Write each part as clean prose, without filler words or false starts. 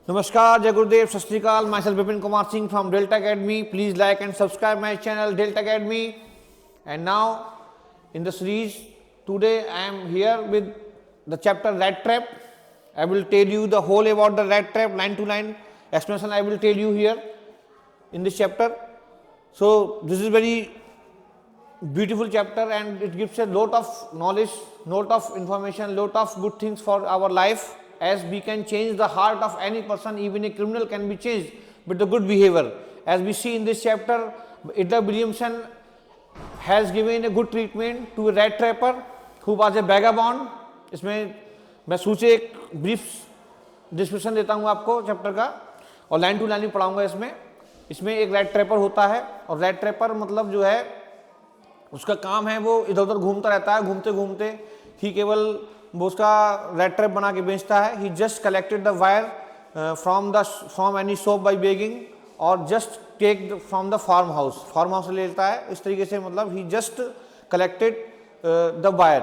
Namaskar, Jai Gurudev, Sat Sri Akal. Myself Vipin Kumar Singh from Delta Academy. Please like and subscribe my channel Delta Academy. And now in the series, today I am here with the chapter Rat Trap. I will tell you the whole about the rat trap, line to line explanation I will tell you here in this chapter. So this is very beautiful chapter and it gives a lot of knowledge, lot of information, lot of good things for our life, as we can change the heart of any person. Even a criminal can be changed with the good behavior. As we see in this chapter, Hitler Williamson has given a good treatment to a rat trapper who was a vagabond. इसमें मैं सोचे एक brief description देता हूँ आपको chapter का और line to line भी पढ़ाऊंगा। इसमें एक रैट ट्रैपर होता है और रैट ट्रैपर मतलब जो है उसका काम है वो इधर उधर घूमता रहता है, घूमते घूमते ही केवल वो उसका रैट ट्रैप बना के बेचता है। He just collected the wire from any shop by begging और just take from the farm house से ले लेता है। इस तरीके से मतलब he just collected the wire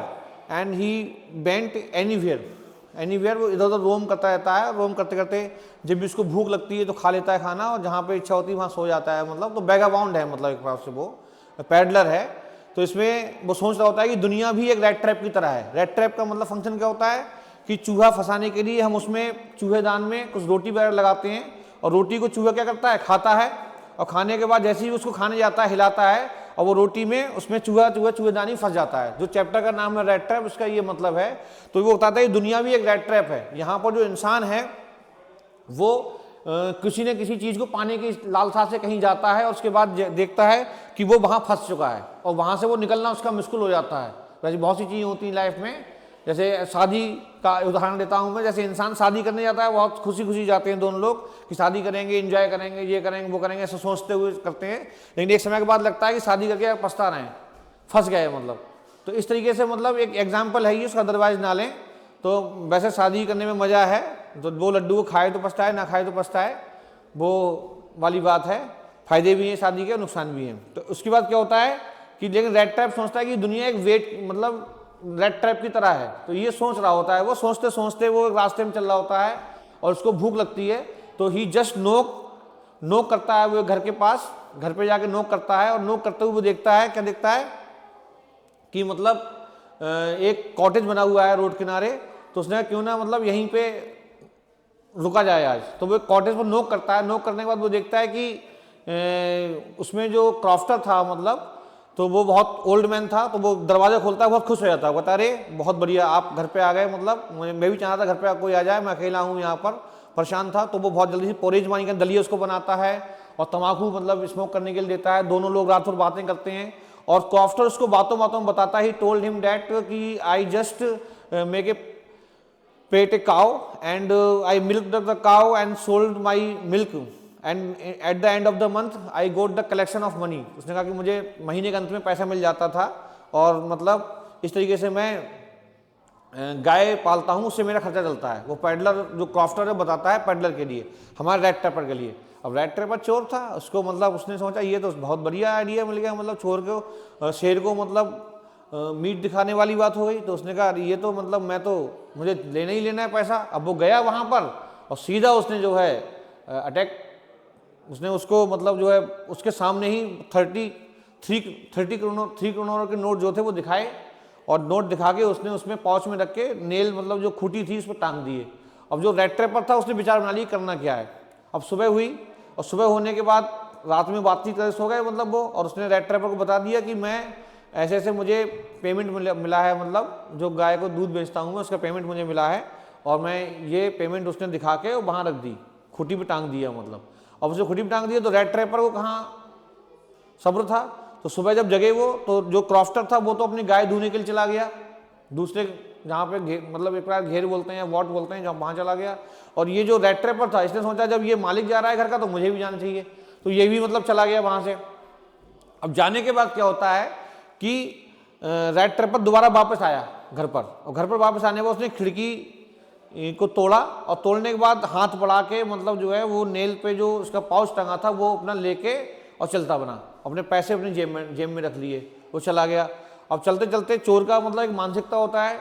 and he went anywhere वो इधर उधर रोम करता रहता है। रोम करते करते जब भी उसको भूख लगती है तो खा लेता है खाना और जहाँ पे इच्छा होती है वहाँ सो जाता है। मतलब तो वैगाबाउंड है, मतलब एक प्रकार से वो पैडलर है। तो इसमें वो सोच रहा होता है कि दुनिया भी एक रैट ट्रैप की तरह है। रैट ट्रैप का मतलब फंक्शन क्या होता है कि चूहा फंसाने के लिए हम उसमें चूहेदान में कुछ रोटी वगैरह लगाते हैं और रोटी को चूहा क्या करता है, खाता है और खाने के बाद जैसे ही उसको खाने जाता है हिलाता है और वो रोटी में उसमें चूहेदानी फंस जाता है। जो चैप्टर का नाम है रैट ट्रैप, उसका ये मतलब है। तो वो बताता है दुनिया भी एक रैट ट्रैप है। यहाँ पर जो इंसान है वो किसी न किसी चीज़ को पाने की लालसा से कहीं जाता है और उसके बाद देखता है कि वो वहाँ फंस चुका है और वहाँ से वो निकलना उसका मुश्किल हो जाता है। वैसे बहुत सी चीज़ें होती हैं लाइफ में, जैसे शादी का उदाहरण देता हूँ मैं। जैसे इंसान शादी करने जाता है, बहुत खुशी खुशी जाते हैं दोनों लोग कि शादी करेंगे, एंजॉय करेंगे, ये करेंगे वो करेंगे, ऐसा सोचते हुए करते हैं। लेकिन एक समय के बाद लगता है कि शादी करके पछता रहे हैं, फंस गए मतलब। तो इस तरीके से मतलब एक एग्जाम्पल है ये, उसका अदरवाइज ना लें। तो वैसे शादी करने में मज़ा है, तो वो लड्डू को खाए तो पछताए, ना खाए तो पछताए, वो वाली बात है। फायदे भी हैं शादी के और नुकसान भी हैं। तो उसके बाद क्या होता है कि लेकिन रेड ट्रैप सोचता है कि दुनिया एक वेट मतलब रेड ट्रैप की तरह है। तो ये सोच रहा होता है, वो सोचते सोचते वो एक रास्ते में चल रहा होता है और उसको भूख लगती है। तो ही जस्ट नोक करता है वो घर के पास, घर पे जाके नोक करता है और नोक करते हुए वो देखता है, क्या देखता है कि मतलब एक कॉटेज बना हुआ है रोड किनारे। तो उसने क्यों ना मतलब यहीं पे रुका जाए आज। तो वो कॉटेज पर नोक करता है। नोक करने के बाद वो देखता है कि उसमें जो क्रॉफ्टर था मतलब, तो वो बहुत ओल्ड मैन था। तो वो दरवाजा खोलता है, बहुत खुश हो जाता है, कहता अरे बहुत बढ़िया आप घर पे आ गए, मतलब मैं भी चाहता था घर पे कोई आ जाए, मैं अकेला हूँ यहाँ पर, परेशान था। तो वो बहुत जल्दी से पोरेज मानी का दलिया उसको बनाता है और तम्बाकू मतलब स्मोक करने के लिए देता है। दोनों लोग रात भर बातें करते हैं और क्रॉफ्टर उसको बातों बातों में बताता ही टोल्ड हिम डैट कि I just make a pet a cow and I milk the cow and sold my milk and at the end of the month I goat the collection of money. उसने कहा कि मुझे महीने के अंत में पैसा मिल जाता था और मतलब इस तरीके से मैं गाय पालता हूँ, उससे मेरा खर्चा चलता है। वो पैडलर जो क्रॉफ्टर है बताता है पैडलर के लिए, हमारे रैट ट्रैपर के लिए। अब रैट ट्रैपर चोर था, उसको मतलब उसने सोचा ये तो बहुत बढ़िया आइडिया मिल गया, मतलब चोर को शेर को मतलब मीट दिखाने वाली बात हो गई। तो उसने कहा ये तो मतलब मुझे लेना ही लेना है पैसा। अब वो गया वहाँ पर और सीधा उसने जो है अटैक, उसने उसको मतलब जो है उसके सामने ही 30 करोड़ के नोट जो थे वो दिखाए और नोट दिखा के उसने उसमें पाउच में रख के नेल मतलब जो खूटी थी उस पर टांग दिए। अब जो रेड ट्रैपर था उसने विचार बना लिया करना क्या है। अब सुबह हुई और सुबह होने के बाद रात में बातचीत करके सो गए मतलब वो, और उसने रेड ट्रैपर को बता दिया कि मैं ऐसे ऐसे मुझे पेमेंट मिला है, मतलब जो गाय को दूध बेचता हूँ मैं उसका पेमेंट मुझे मिला है और मैं ये पेमेंट उसने दिखा के वहाँ रख दी, खूटी पे टांग दिया मतलब। अब उसे खूटी पे टांग दिया तो रेड ट्रैपर को कहाँ सब्र था। तो सुबह जब जगे वो, तो जो क्रॉफ्टर था वो तो अपनी गाय धोने के लिए चला गया दूसरे जहाँ पे मतलब एक बार घेर बोलते हैं या वॉट बोलते हैं, जहाँ वहाँ चला गया। और ये जो रेड ट्रैपर था इसने सोचा जब ये मालिक जा रहा है घर का तो मुझे भी जाना चाहिए, तो ये भी मतलब चला गया वहाँ से। अब जाने के बाद क्या होता है कि रेड ट्रैपर दोबारा वापस आया घर पर, और घर पर वापस आने के बाद उसने खिड़की को तोड़ा और तोड़ने के बाद हाथ बढ़ा के मतलब जो है वो नेल पे जो उसका पाउच टंगा था वो अपना लेके और चलता बना, अपने पैसे अपनी जेब में रख लिए, वो चला गया। अब चलते चलते चोर का मतलब एक मानसिकता होता है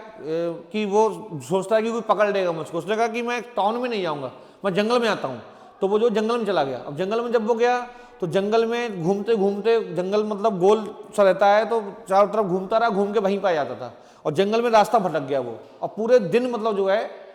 कि वो सोचता है कि कोई पकड़ लेगा मुझको। उसने कहा कि मैं टाउन में नहीं जाऊँगा, मैं जंगल में आता हूँ। तो वो जो जंगल में चला गया। अब जंगल में जब वो गया तो जंगल में घूमते घूमते, जंगल मतलब गोल सा रहता है, तो चारों तरफ घूमता रहा, घूम के वहीं पर आ जाता था और जंगल में रास्ता भटक गया वो, और पूरे दिन मतलब जो है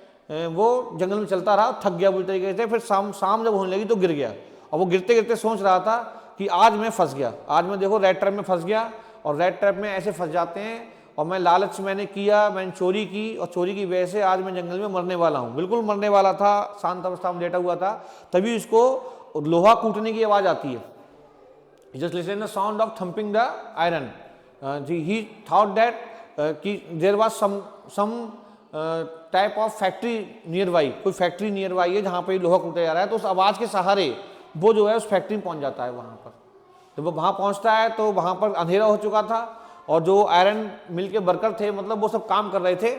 वो जंगल में चलता रहा, थक गया बुरी तरीके से। फिर शाम जब होने लगी तो गिर गया, और वो गिरते गिरते सोच रहा था कि आज मैं फंस गया, आज मैं देखो रेड ट्रैप में फंस गया। और रेड ट्रैप में ऐसे फंस जाते हैं, और मैं लालच मैंने किया, मैंने चोरी की, और चोरी की वजह से आज मैं जंगल में मरने वाला हूँ। बिल्कुल मरने वाला था, शांत अवस्था में लेटा हुआ था, तभी उसको लोहा कूटने की आवाज़ आती है। Just listen the sound of thumping the iron. He thought that कि there was some type of factory near by, कोई फैक्ट्री नियर बाई है जहाँ पे लोहा कूटा जा रहा है। तो उस आवाज़ के सहारे वो जो है उस फैक्ट्री में पहुँच जाता है। वहाँ पर जब वो वहाँ पहुँचता है तो वहाँ पर अंधेरा हो चुका था, और जो आयरन मिल के वर्कर थे मतलब वो सब काम कर रहे थे।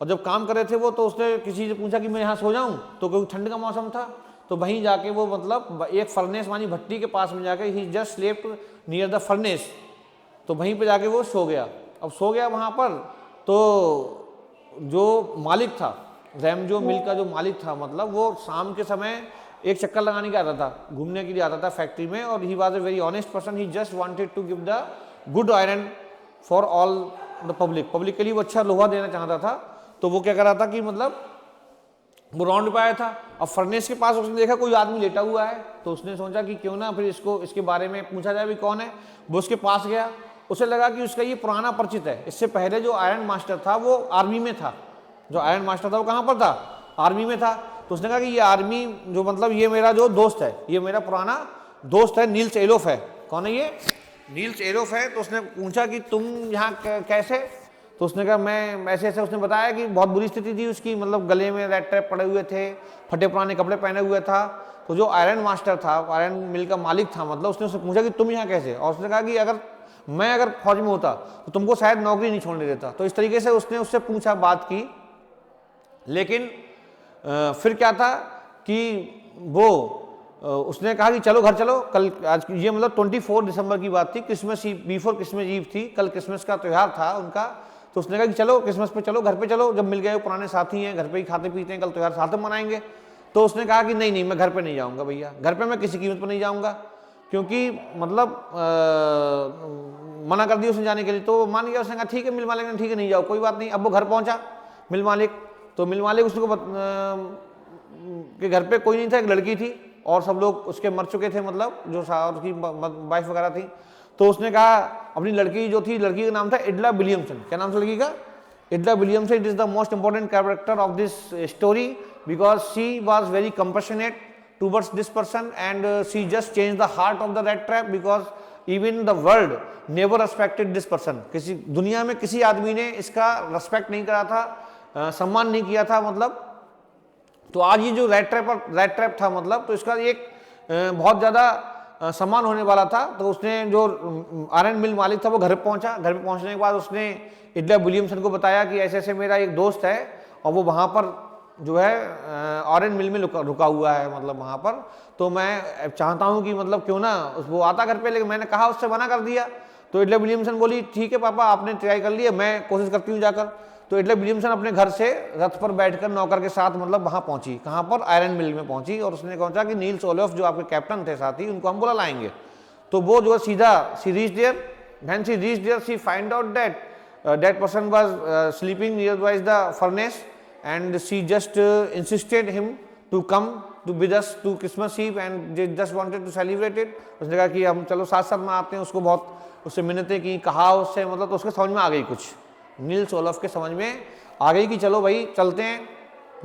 और जब काम कर रहे थे वो, तो उसने किसी से पूछा कि मैं यहाँ सो जाऊँ, तो क्योंकि ठंड का मौसम था, तो वहीं जाके वो मतलब एक फर्नेस मानी भट्टी के पास में जाके he just slept near the furnace, तो वहीं पे जाके वो सो गया। अब सो गया वहाँ पर, तो जो मालिक था, रैमजो मिल का जो मालिक था, मतलब वो शाम के समय एक चक्कर लगाने के आता था, घूमने के लिए आता था फैक्ट्री में। और he was a very honest person, he just wanted to give the good iron for all the public के लिए वो अच्छा लोहा देना चाहता था। तो वो क्या कर रहा था कि मतलब वो राउंड पे आया था। अब फर्नेस के पास उसने देखा कोई आदमी लेटा हुआ है, तो उसने सोचा कि क्यों ना फिर इसके बारे में पूछा जाए भी कौन है। वो उसके पास गया, उसे लगा कि उसका ये पुराना परिचित है, इससे पहले जो आयरन मास्टर था वो आर्मी में था। जो आयरन मास्टर था वो कहाँ पर था? आर्मी में था। तो उसने कहा कि ये आर्मी जो मतलब ये मेरा जो दोस्त है, ये मेरा पुराना दोस्त है, नील्स एलोफ है। कौन है ये? नील्स एलोफ है। तो उसने पूछा कि तुम यहाँ कैसे? तो उसने कहा मैं ऐसे ऐसे। उसने बताया कि बहुत बुरी स्थिति थी उसकी, मतलब गले में रेड ट्रैप पड़े हुए थे, फटे पुराने कपड़े पहने हुए था। तो जो आयरन मास्टर था, आयरन मिल का मालिक था, मतलब उसने उससे पूछा कि तुम यहाँ कैसे? और उसने कहा कि अगर फौज में होता तो तुमको शायद नौकरी नहीं छोड़ने देता। तो इस तरीके से उसने उससे पूछा, बात की। लेकिन फिर क्या था कि वो उसने कहा कि चलो घर चलो, कल आज ये मतलब 24 दिसंबर की बात थी, Christmas Eve, before Christmas Eve थी, कल क्रिसमस का त्यौहार था उनका। तो उसने कहा कि चलो क्रिसमस पे चलो, घर पे चलो, जब मिल गए पुराने साथी हैं, घर पे ही खाते पीते हैं, कल त्यौहार साथ में मनाएंगे। तो उसने कहा कि नहीं मैं घर पे नहीं जाऊँगा भैया, घर पे मैं किसी कीमत पर नहीं जाऊँगा, क्योंकि मतलब मना कर दिया उसने जाने के लिए। तो मान गया। उसने कहा ठीक है, मिल मालिक ने ठीक है नहीं जाओ, कोई बात नहीं। अब वो घर पहुँचा मिल मालिक, तो मिल मालिक उसको के घर पे कोई नहीं था, एक लड़की थी और सब लोग उसके मर चुके थे, मतलब जो उसकी वाइफ वगैरह थी। तो उसने कहा अपनी लड़की जो थी, लड़की का नाम था इडला विलियमसन। क्या नाम था लड़की का? Edla Williamson. It is the most important character of this story because she was very compassionate towards this person and she just change the heart of the rat trap because even the world never respected this person. किसी दुनिया में किसी आदमी ने इसका respect नहीं करा था, सम्मान नहीं किया था मतलब। तो आज ये जो रेड ट्रैप था मतलब, तो इसका एक बहुत ज़्यादा सम्मान होने वाला था। तो उसने जो आयरन मिल मालिक था वो घर पहुंचा। घर पे पहुंचने के बाद उसने इडला विलियमसन को बताया कि ऐसे ऐसे मेरा एक दोस्त है और वो वहाँ पर जो है आयरन मिल में रुका हुआ है, मतलब वहाँ पर। तो मैं चाहता हूँ कि मतलब क्यों ना वो आता घर पे, लेकिन मैंने कहा उससे मना कर दिया। तो इडला विलियमसन बोली ठीक है पापा, आपने ट्राई कर लिया, मैं कोशिश करती हूँ जाकर। तो इडला विलियमसन अपने घर से रथ पर बैठकर नौकर के साथ मतलब वहाँ पहुंची। कहाँ पर? आयरन मिल में पहुंची। और उसने सोचा कि नील्स ओलोफ जो आपके कैप्टन थे साथी, उनको हम बुला लाएंगे। तो वो जो सीधा she reach there, when she reach there she find out that that person was sleeping nearby the furnace and she just insisted him to come to with us to Christmas Eve and they just wanted to celebrate it। उसने कहा कि हम चलो साथ साथ मनाते हैं। उसको बहुत उससे मिन्नतें की, कहा उससे, मतलब तो उसके समझ में आ गई कुछ, नील्स ओलोफ के समझ में आ गई कि चलो भाई चलते हैं,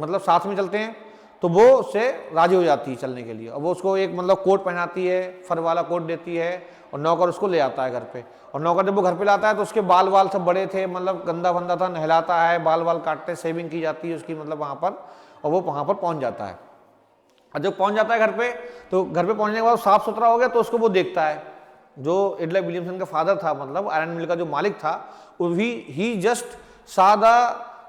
मतलब साथ में चलते हैं। तो वो उससे राजी हो जाती है चलने के लिए। और वो उसको एक मतलब कोट पहनाती है, फर वाला कोट देती है, और नौकर उसको ले आता है घर पे। और नौकर जब वो घर पे लाता है तो उसके बाल सब बड़े थे, मतलब गंदा फंदा था, नहलाता है, बाल काटते, सेविंग की जाती है उसकी, मतलब वहाँ पर। और वो वहाँ पर पहुँच जाता है। और जब पहुँच जाता है घर पे, तो घर पे पहुँचने के बाद साफ सुथरा हो गया। तो उसको वो देखता है, जो इडला विलियमसन का फादर था, मतलब आयरन मिल का जो मालिक था, he just saw the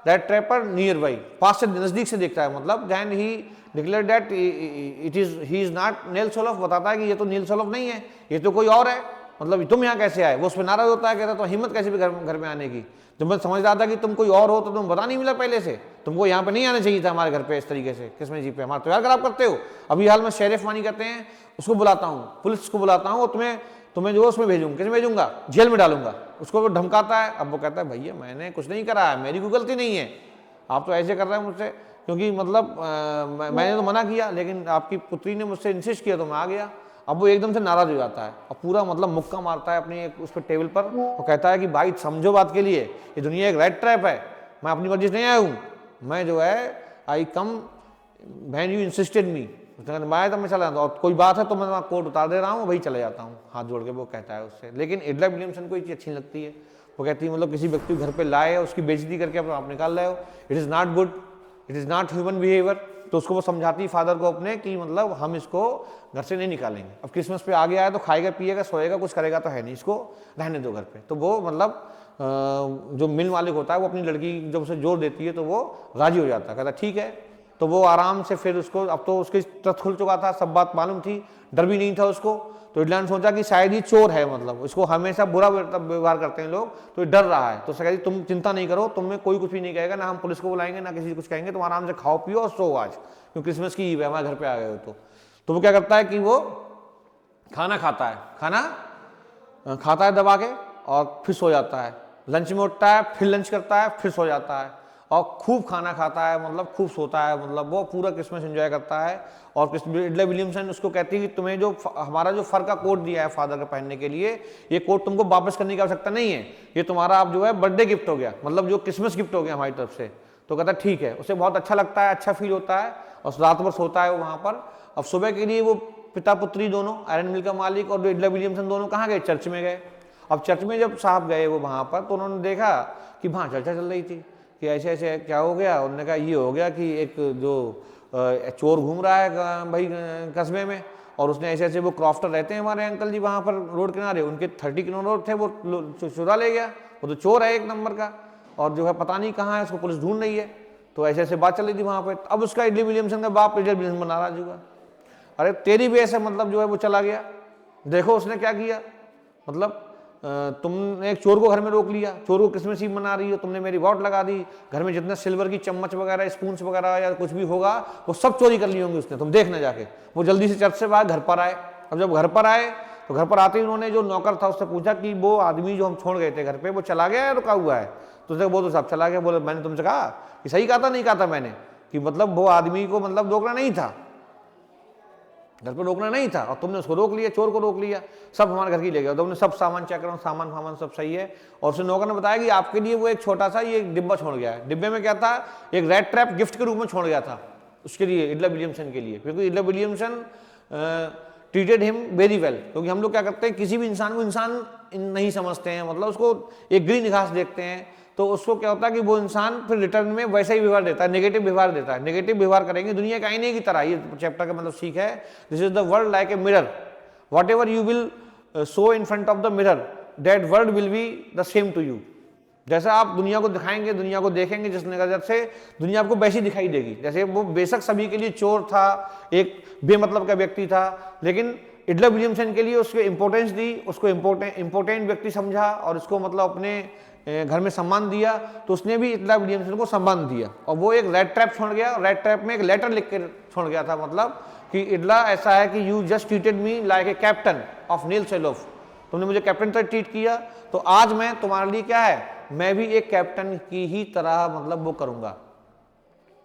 rat trapper near by, पास से नजदीक से देखता है, मतलब then he declare that he is not Nils Olof. बताता है कि ये तो नील्स ओलोफ नहीं है, ये तो कोई और है। मतलब तुम यहाँ कैसे आए, वो उस पर नाराज होता है, कहता तो हिम्मत कैसे भी घर में आने की, जब मैं समझ रहा था कि तुम कोई और हो तो तुम बता नहीं मिला पहले से, तुमको यहाँ पे नहीं आना चाहिए था हमारे घर पे इस तरीके से, किसमें जी पे हमारा त्योहार खराब करते हो। अभी हाल में शेरिफ मानी करते हैं, उसको बुलाता हूँ, पुलिस को बुलाता हूँ, और तुम्हें जो उसमें भेजूंगा, किसमें भेजूंगा, जेल में डालूंगा। उसको वो धमकाता है। अब वो कहता है भैया मैंने कुछ नहीं करा है, मेरी कोई गलती नहीं है, आप तो ऐसे कर रहे हैं मुझसे, क्योंकि मतलब मैंने तो मना किया, लेकिन आपकी पुत्री ने मुझसे इंसिस्ट किया तो मैं आ गया। अब वो एकदम से नाराज हो जाता है और पूरा मतलब मुक्का मारता है अपनी उस पर टेबल पर, और कहता है कि भाई समझो बात के लिए, ये दुनिया एक रेड ट्रैप है, मैं अपनी मर्जी से नहीं आया हूँ, मैं जो है आई कम व्हेन यू इंसिस्टेड मी, मैं तो मैं चला जाता हूँ, और कोई बात है तो मैं कोर्ट उतार दे रहा हूँ, वही चले जाता हूँ, हाथ जोड़ के वो कहता है उससे। लेकिन एडला विलियमसन को ये चीज़ अच्छी लगती है, वो कहती है मतलब किसी व्यक्ति को घर पे लाए, उसकी बेइज्जती करके आप निकाल रहे हो, it is not good, it is not human behaviour. तो उसको वो समझाती फादर को अपने कि मतलब हम इसको घर से नहीं निकालेंगे, अब क्रिसमस पे आ गया है तो खाएगा पिएगा सोएगा, कुछ करेगा तो है नहीं, इसको रहने दो घर पे। तो वो मतलब जो मिल मालिक होता है वो अपनी लड़की जब उसे जोर देती है तो वो राजी हो जाता है, कहता ठीक है। तो वो आराम से फिर उसको, अब तो उसकी ट्रस्ट खुल चुका था, सब बात मालूम थी, डर भी नहीं था उसको। तो एडला ने सोचा कि शायद ही चोर है, मतलब इसको हमेशा बुरा व्यवहार करते हैं लोग, तो ये डर रहा है। तो उसने कहा तुम चिंता नहीं करो, तुम्हें कोई कुछ भी नहीं कहेगा, ना हम पुलिस को बुलाएंगे ना किसी कुछ कहेंगे, तुम आराम से खाओ पियो और सो आज, क्योंकि क्रिसमस की ईव है, हमारे घर पे आ गए हो। तो वो क्या करता है कि वो खाना खाता है, खाना खाता है दबा के, और फिर सो जाता है। लंच में उठता है, फिर लंच करता है, फिर सो जाता है, और खूब खाना खाता है, मतलब खूब सोता है, मतलब वो पूरा क्रिसमस एंजॉय करता है। और एडला विलियमसन उसको कहती है कि तुम्हें जो हमारा जो फर का कोट दिया है फादर का पहनने के लिए, ये कोट तुमको वापस करने की आवश्यकता नहीं है, ये तुम्हारा अब जो है बर्थडे गिफ्ट हो गया, मतलब जो क्रिसमस गिफ्ट हो गया हमारी तरफ से। तो कहता ठीक है, उसे बहुत अच्छा लगता है, अच्छा फील होता है, और रात भर सोता है वो वहाँ पर। अब सुबह के लिए वो पिता पुत्री दोनों, आयरन मिल का मालिक और एडला विलियमसन दोनों कहाँ गए, चर्च में गए। अब चर्च में जब साहब गए वो वहाँ पर, तो उन्होंने देखा कि वहाँ चर्चा चल रही थी कि ऐसे ऐसे क्या हो गया। उन्होंने कहा ये हो गया कि एक जो चोर घूम रहा है भाई कस्बे में, और उसने ऐसे ऐसे, वो क्रॉफ्टर रहते हैं हमारे अंकल जी वहाँ पर रोड किनारे, उनके 30 किलो थे, वो चुरा ले गया, वो तो चोर है एक नंबर का, और जो है पता नहीं कहाँ है, उसको पुलिस ढूंढ रही है। तो ऐसे ऐसे बात चल रही थी वहाँ पे। अब उसका एडला विलियमसन का बाप एडला विलियमसन नाराज हुआ, अरे तेरी वजह से मतलब जो है वो चला गया, देखो उसने क्या किया, मतलब तुमने एक चोर को घर में रोक लिया, चोर को क्रिसमस ईव मना रही हो, तुमने मेरी वॉट लगा दी, घर में जितने सिल्वर की चम्मच वगैरह स्पून्स वगैरह या कुछ भी होगा वो सब चोरी कर लिए होंगे उसने, तुम देखना जाके। वो जल्दी से चर्च से बाहर घर पर आए। अब जब घर पर आए तो घर पर आते ही उन्होंने जो नौकर था उससे पूछा कि वो आदमी जो हम छोड़ गए थे घर पे, वो चला गया है, रुका हुआ है? तो उसने वो तो सब चला गया। बोले मैंने तुमसे कहा कि सही कहा था, नहीं कहा था मैंने कि मतलब वो आदमी को मतलब रोकना नहीं था, घर पे रोकना नहीं था, और तुमने उसको रोक लिया, चोर को रोक लिया, सब हमारे घर की ले गया। तुमने सब सामान चेक करो, सामान फामान सब सही है। और उस नौकर ने बताया कि आपके लिए वो एक छोटा सा ये डिब्बा छोड़ गया है। डिब्बे में क्या था, एक रेड ट्रैप गिफ्ट के रूप में छोड़ गया था उसके लिए, एडला विलियमसन के लिए, क्योंकि एडला Williamson treated him very well. क्योंकि हम लोग क्या करते हैं, किसी भी इंसान को इंसान नहीं समझते हैं, मतलब उसको एक ग्रीन घास देखते हैं, तो उसको क्या होता है कि वो इंसान फिर रिटर्न में वैसा ही व्यवहार देता है, नेगेटिव व्यवहार देता है। नेगेटिव व्यवहार करेंगे दुनिया के आईने की तरह, ये चैप्टर का मतलब सीख है। This is the world like a mirror, whatever you will show in front of the mirror, that world will be the same to you. जैसा आप दुनिया को दिखाएंगे, दुनिया को देखेंगे जिस नजर से, दुनिया आपको वैसी दिखाई देगी। जैसे वो बेशक सभी के लिए चोर था, एक बेमतलब का व्यक्ति था, लेकिन एडला विलियमसन के लिए उसको इंपॉर्टेंस दी, उसको इंपॉर्टेंट व्यक्ति समझा, और उसको मतलब अपने घर में सम्मान दिया, तो उसने भी एडला विलियमसन को सम्मान दिया। और वो एक रेड ट्रैप छोड़ गया, रेड ट्रैप में एक लेटर लिख कर छोड़ गया था, मतलब कि एडला ऐसा है कि you just treated me like a captain of Nils Olof, तुमने मुझे कैप्टन तरह ट्रीट किया, तो आज मैं तुम्हारे लिए क्या है, मैं भी एक कैप्टन की ही तरह मतलब वो करूंगा,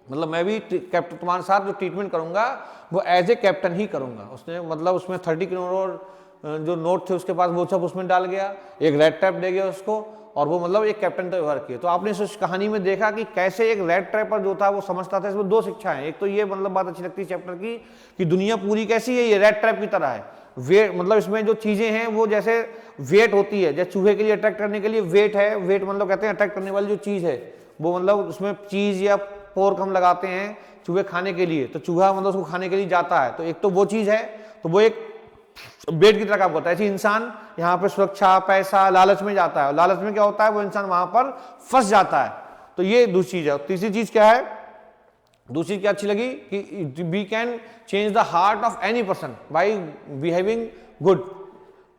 मतलब मैं भी कैप्टन तुम्हारे साथ जो ट्रीटमेंट करूंगा वो एज ए कैप्टन ही करूंगा। उसने मतलब उसमें 30 करोड़ जो नोट थे उसके पास, वो सब उसमें डाल गया, एक रेड ट्रैप दे गया उसको, और वो मतलब एक कैप्टन का व्यवहार किया। तो आपने इस कहानी में देखा कि कैसे एक रेड ट्रैपर जो था वो समझता था। इसमें दो शिक्षाएं, एक तो ये मतलब बात अच्छी लगती है चैप्टर की कि दुनिया पूरी कैसी है, ये रेड ट्रैप की तरह है। वेट मतलब इसमें जो चीजें हैं वो जैसे वेट होती है, जैसे चूहे के लिए अट्रैक्ट करने के लिए वेट है, वेट मतलब कहते हैं अट्रैक्ट करने वाली जो चीज है, वो मतलब उसमें चीज या पोर्क हम लगाते हैं चूहे खाने के लिए, तो चूहा मतलब उसको खाने के लिए जाता है, तो एक तो वो चीज है, तो वो एक बेट की तरह काम करता है। ऐसे इंसान यहाँ पे सुरक्षा, पैसा, लालच में जाता है, लालच में क्या होता है, वो इंसान वहां पर फंस जाता है। तो ये दूसरी चीज है। तीसरी चीज क्या है, दूसरी क्या अच्छी लगी कि we can change the heart of any person by behaving good,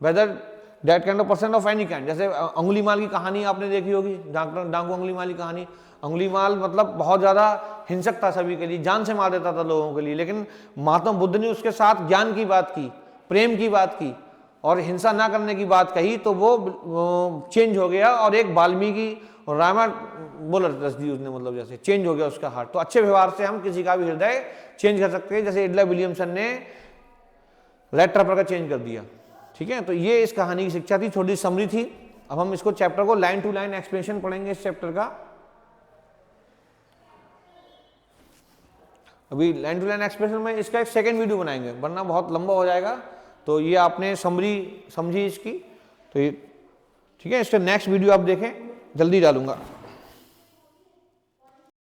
whether that kind of person of any kind. जैसे अंगुलीमाल की कहानी आपने देखी होगी, डाकू अंगुलीमाल की कहानी। अंगुलीमाल मतलब बहुत ज़्यादा हिंसक था सभी के लिए, जान से मार देता था लोगों के लिए, लेकिन महात्मा बुद्ध ने उसके साथ ज्ञान की बात की, प्रेम की बात की और हिंसा ना करने की बात कही, तो वो चेंज हो गया और एक वाल्मीकि और रामायण बोला रच दी उसने, मतलब जैसे चेंज हो गया उसका हार्ट। तो अच्छे व्यवहार से हम किसी का भी हृदय चेंज कर सकते हैं, जैसे एडला विलियमसन ने रेड ट्रैपर का चेंज कर दिया। ठीक है, तो ये इस कहानी की शिक्षा थी, छोटी समरी थी। अब हम इसको चैप्टर को लाइन टू लाइन एक्सप्लेनेशन पढ़ेंगे इस चैप्टर का। अभी लाइन टू लाइन एक्सप्लेनेशन में इसका एक सेकंड वीडियो बनाएंगे, वरना बहुत लंबा हो जाएगा। तो ये आपने समरी समझी इसकी, तो ये ठीक है। इसका नेक्स्ट वीडियो आप देखें, जल्दी डालूंगा।